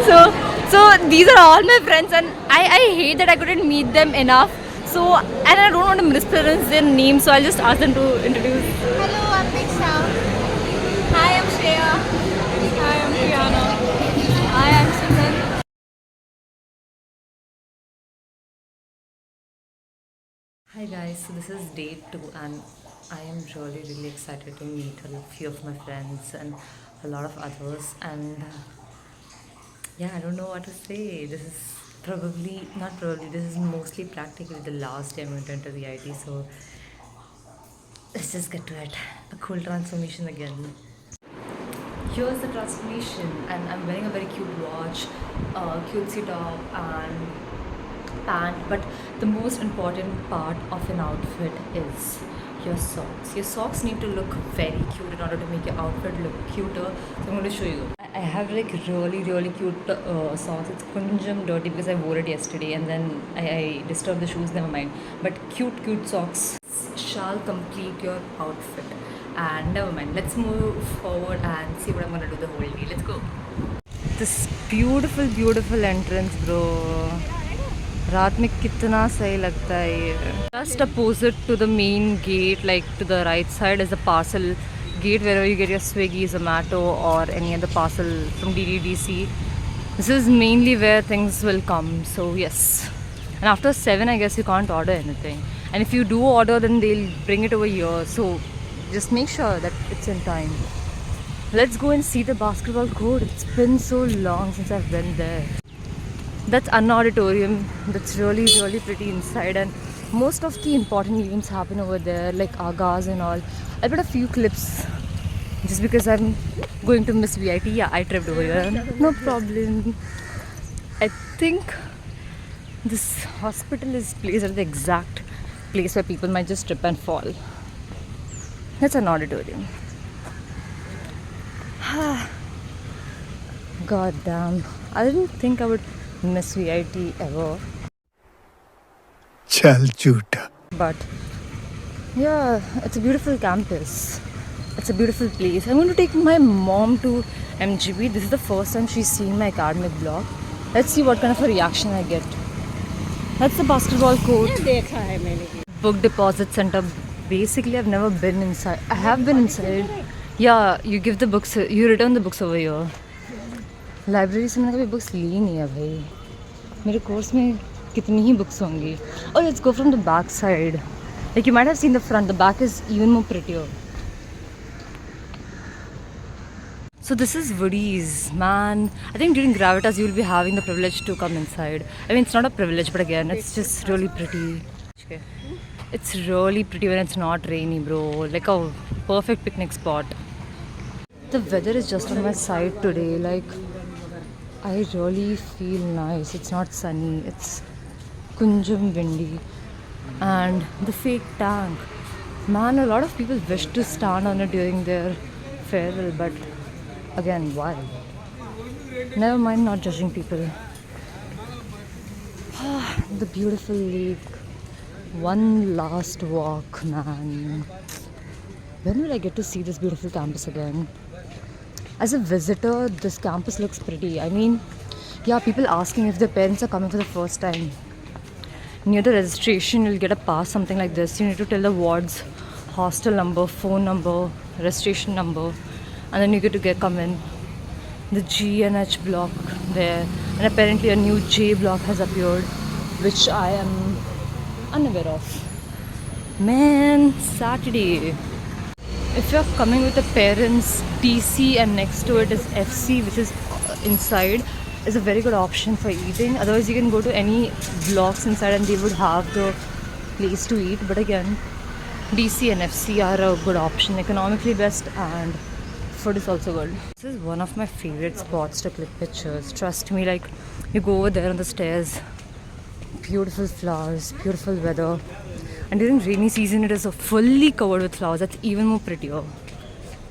So, so these are all my friends, and I hate that I couldn't meet them enough. So, and I don't want to mispronounce their names, so I'll just ask them to introduce. Hello, I'm Diksha. Hi, I'm Shreya. Hi, I'm Priyanka. Hi, I'm Simran. Hi guys, so this is day 2 and I am really excited to meet a few of my friends and a lot of others and yeah, I don't know what to say. This is this is mostly practically the last day I'm going to enter the IT, so let's just get to it. A cool transformation again. Here's the transformation and I'm wearing a very cute watch, cutesy top and pant, but the most important part of an outfit is your socks. Your socks need to look very cute in order to make your outfit look cuter. So I'm going to show you. I have like really cute socks. It's kunjam dirty because I wore it yesterday and then I disturbed the shoes, never mind. But cute socks shall complete your outfit. And never mind, let's move forward and see what I'm going to do the whole day. Let's go. This beautiful entrance, bro. रात में कितना सही लगता है ये. Just opposite to the main gate, like to the right side, is the parcel gate where you get your Swiggy, Zomato or any other parcel from DDDC. This is mainly where things will come. So yes. And after 7, I guess you can't order anything. And if you do order, then they'll bring it over here. So just make sure that it's in time. Let's go and see the basketball court. It's been so long since I've been there. That's an auditorium that's really pretty inside, and most of the important events happen over there, like Agas and all. I'll put a few clips just because I'm going to miss VIT. Yeah, I tripped over here. No problem. I think this hospital is placed at the exact place where people might just trip and fall. That's an auditorium. God damn. I didn't think I would miss VIT ever. चल झूठा. But yeah, it's a beautiful campus. It's a beautiful place. I'm going to take my mom to MGB. This is the first time she's seen my academic blog. Let's see what kind of a reaction I get. That's the basketball court. Book deposit center. Basically, I've never been inside. I have been inside. Yeah, you give the books, you return the books over here. Library से मैंने कभी books ली नहीं है भाई. मेरे course में कितनी ही books होंगी. Oh, let's go from the back side. Like you might have seen the front, the back is even more prettier. So this is Woody's, man. I think during Gravitas you will be having the privilege to come inside. I mean, it's not a privilege, but again, it's just really pretty. It's really pretty when it's not rainy, bro. Like a perfect picnic spot. The weather is just on my side today. Like, I really feel nice. It's not sunny. It's kunjam windy. And the fake tank. Man, a lot of people wish to stand on it during their farewell, but again, why? Never mind, not judging people. The beautiful lake. One last walk, man. When will I get to see this beautiful campus again? As a visitor, this campus looks pretty. I mean, yeah, people asking if their parents are coming for the first time. Near the registration, you'll get a pass, something like this. You need to tell the wards, hostel number, phone number, registration number, and then you get to come in. The G and H block there, and apparently a new J block has appeared, which I am unaware of. Man, Saturday. If you're coming with the parents, TC and next to it is FC, which is inside, is a very good option for eating. Otherwise, you can go to any blocks inside and they would have the place to eat. But again, DC and FC are a good option, economically best, and food is also good. This is one of my favorite spots to click pictures. Trust me, like you go over there on the stairs, beautiful flowers, beautiful weather. And during rainy season, it is fully covered with flowers. That's even more prettier.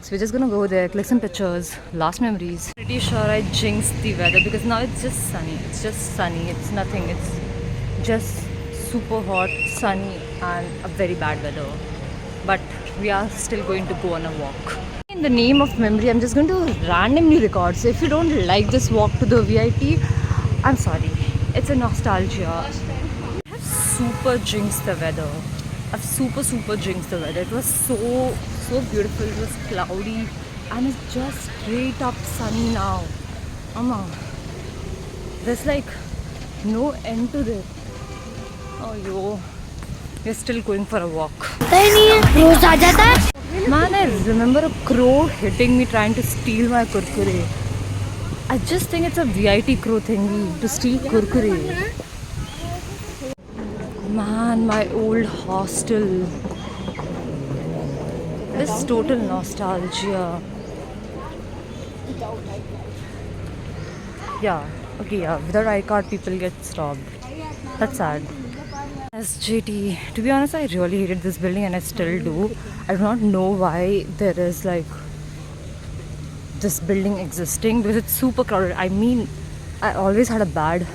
So we're just gonna go there, click some pictures, last memories. Pretty sure I jinxed the weather because now it's just sunny. It's just sunny. It's nothing. It's just super hot, sunny, and a very bad weather. But we are still going to go on a walk. In the name of memory, I'm just going to randomly record. So if you don't like this walk to the VIT, I'm sorry. It's a nostalgia. I've super jinxed the weather. I've super jinxed the weather. It was so beautiful. It was cloudy and it's just straight up sunny now. Amma, there's like no end to this. Oh yo, we're still going for a walk. Man, I remember a crow hitting me trying to steal my kurkure. I just think it's a VIT crow thingy to steal kurkure. Man, my old hostel. This is total nostalgia. Yeah, okay, yeah. Without iCard, people get robbed. That's sad. SJT. To be honest, I really hated this building and I still do. I do not know why there is like this building existing because it's super crowded. I mean, I always had a bad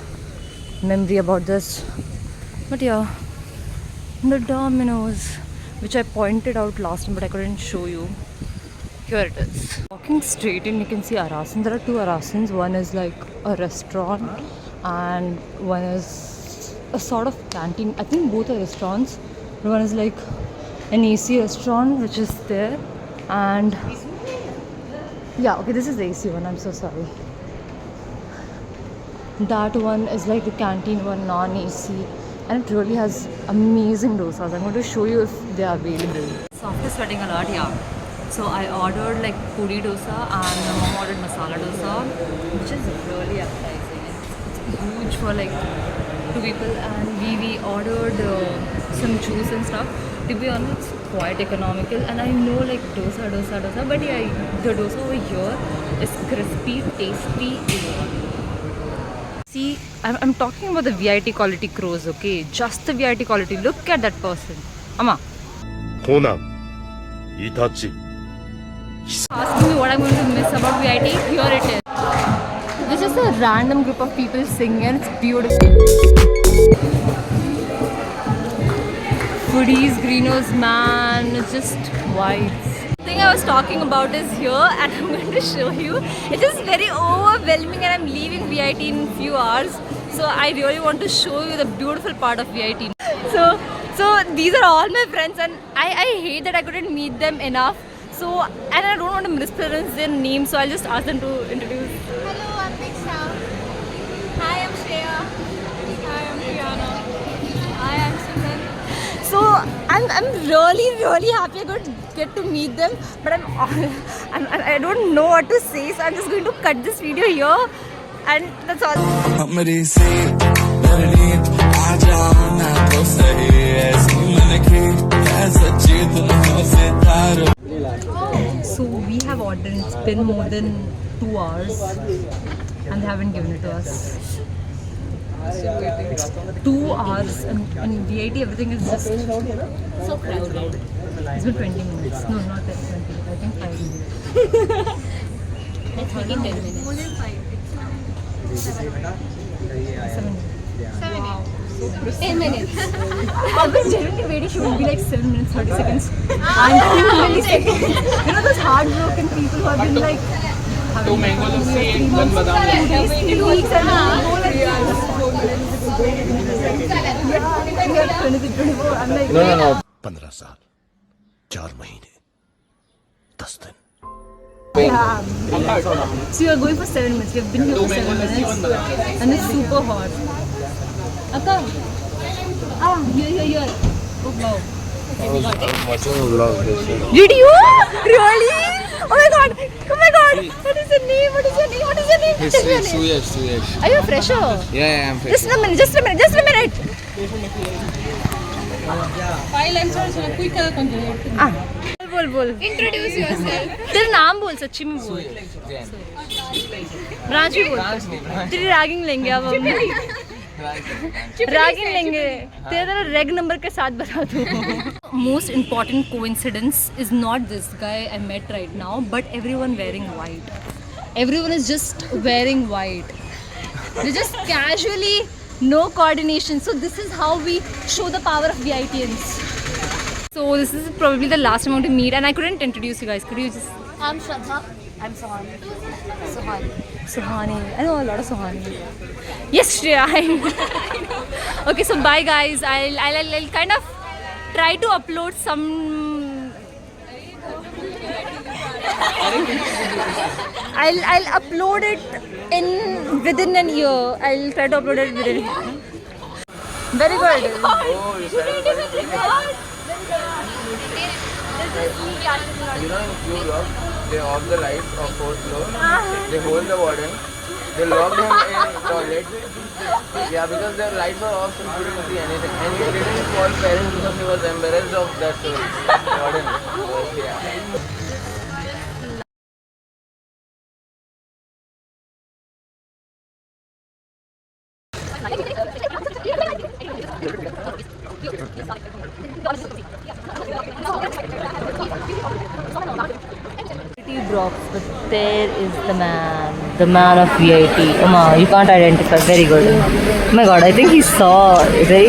memory about this. But yeah, the Domino's, which I pointed out last time but I couldn't show you. Here it is. Walking straight in, you can see Arasan. There are two Arasans. One is like a restaurant and one is a sort of canteen. I think both are restaurants. One is like an AC restaurant which is there, and yeah, okay, this is the AC one. I'm so sorry. That one is like the canteen one, non-AC, and it really has amazing dosas. I'm going to show you if they are available. So after sweating a lot, yeah. So I ordered like puri dosa and my mom ordered masala dosa, which is really appetizing. It's huge for like 2 people, and we ordered some juice and stuff. To be honest, it's quite economical, and I know like dosa, but yeah, the dosa over here is crispy, tasty. See, I'm talking about the VIT quality crows, okay? Just the VIT quality. Look at that person. Amma. Conan, Itachi. Asking me what I'm going to miss about VIT, here it is. This is a random group of people singing and it's beautiful. Foodies, greenos, man, it's just vibes. The thing I was talking about is here and I'm going to show you. It is very overwhelming and I'm leaving VIT in a few hours. So I really want to show you the beautiful part of VIT. So these are all my friends and I hate that I couldn't meet them enough. So, and I don't want to mispronounce their names, so I'll just ask them to introduce. Hello, I'm Diksha. Hi, I'm Shreya. Hi, I'm Priyana. Hi, I'm Susan. So I'm really happy I got to get to meet them, but I don't know what to say, so I'm just going to cut this video here, and that's all. So we have ordered, it's been more than 2 hours and they haven't given it to us. 2 hours and VIT everything is just so crowded. It's been 20 minutes. No, not 20. I think 5 minutes. Let's make it 10 minutes. More than 5. 7 minutes. 10 minutes. I was genuinely waiting. She would be like 7 minutes 30 seconds. And 2 milliseconds. You know those heartbroken people who have been like 2 mango lassi, 1 badam lassi. 2 weeks and go like this. We have 24. I'm like, No. 15 साल 4 महीने 10 दिन. yeah. So you are going for 7 minutes. We have been here for 7 minutes. And it's super hot. Akka. Here. Oh wow. Okay, we got it. Did you? Really? Oh my god. What is your name? Suyash. Are you a fresher? Yeah, I'm fresh. Just a minute. बोल. Introduce yourself. तेरा नाम बोल, सच्ची में बोल. Branch भी बोल. तेरी रैगिंग लेंगे अब हम. रैगिंग लेंगे. तेरा रेग नंबर के साथ बता दो. Most important coincidence is not this guy I met right now, but everyone wearing white. Everyone is just wearing white. They just casually, no coordination. So this is how we show the power of VITians. So this is probably the last time I'm going to meet, and I couldn't introduce you guys. Could you just I'm Shraddha. I'm Sohani. Sohani. Suhani. I know a lot of Suhani. Yes, Shreya. Okay, so bye guys. I'll kind of try to upload some. I'll upload it in within an year. I'll try to upload it within. Very good. You know, in few blocks, they off the lights of fourth floor. They hold the warden. They locked him in toilet. Yeah, because the lights were off, so he couldn't see anything. And he didn't call parents because he was embarrassed of that story. Warden was, yeah. Drops, but there is the man of VIP. Come on, you can't identify. Very good. Oh my god, I think he saw very